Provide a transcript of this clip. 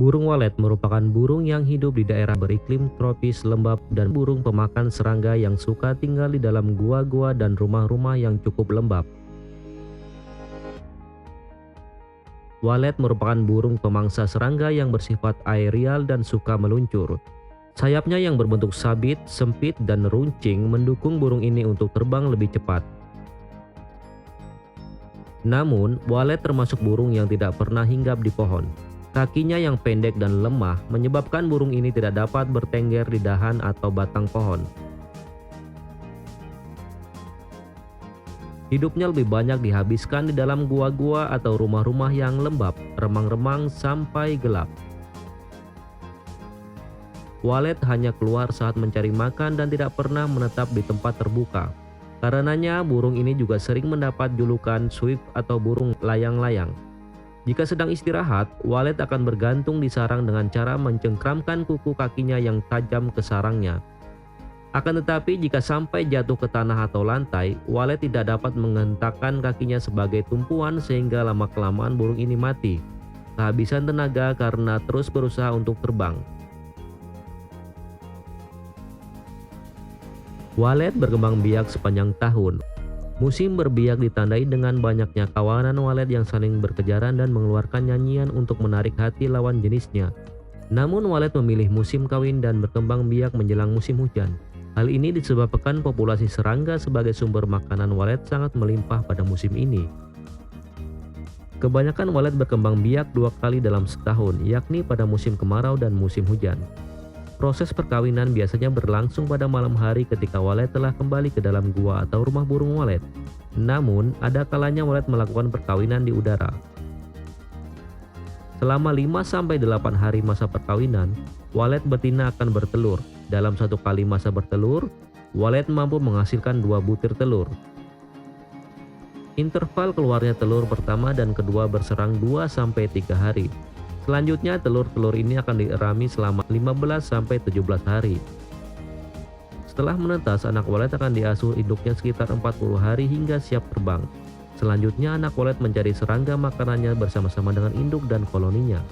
Burung walet merupakan burung yang hidup di daerah beriklim tropis lembab dan burung pemakan serangga yang suka tinggal di dalam gua-gua dan rumah-rumah yang cukup lembab. Walet merupakan burung pemangsa serangga yang bersifat aerial dan suka meluncur. Sayapnya yang berbentuk sabit, sempit, dan runcing mendukung burung ini untuk terbang lebih cepat. Namun, walet termasuk burung yang tidak pernah hinggap di pohon. Kakinya yang pendek dan lemah menyebabkan burung ini tidak dapat bertengger di dahan atau batang pohon. Hidupnya lebih banyak dihabiskan di dalam gua-gua atau rumah-rumah yang lembab, remang-remang sampai gelap. Walet hanya keluar saat mencari makan dan tidak pernah menetap di tempat terbuka. Karenanya burung ini juga sering mendapat julukan swift atau burung layang-layang. Jika sedang istirahat, walet akan bergantung di sarang dengan cara mencengkramkan kuku kakinya yang tajam ke sarangnya. Akan tetapi jika sampai jatuh ke tanah atau lantai, walet tidak dapat menghentakkan kakinya sebagai tumpuan sehingga lama-kelamaan burung ini mati, kehabisan tenaga karena terus berusaha untuk terbang. Walet berkembang biak sepanjang tahun. Musim berbiak ditandai dengan banyaknya kawanan walet yang saling berkejaran dan mengeluarkan nyanyian untuk menarik hati lawan jenisnya. Namun walet memilih musim kawin dan berkembang biak menjelang musim hujan. Hal ini disebabkan populasi serangga sebagai sumber makanan walet sangat melimpah pada musim ini. Kebanyakan walet berkembang biak 2 kali dalam setahun, yakni pada musim kemarau dan musim hujan. Proses perkawinan biasanya berlangsung pada malam hari ketika walet telah kembali ke dalam gua atau rumah burung walet. Namun, ada kalanya walet melakukan perkawinan di udara. Selama 5-8 hari masa perkawinan, walet betina akan bertelur. Dalam 1 kali masa bertelur, walet mampu menghasilkan 2 butir telur. Interval keluarnya telur pertama dan kedua berserang 2-3 hari. Selanjutnya telur-telur ini akan dierami selama 15-17 hari. Setelah menetas, anak walet akan diasuh induknya sekitar 40 hari hingga siap terbang. Selanjutnya anak walet mencari serangga makanannya bersama-sama dengan induk dan koloninya.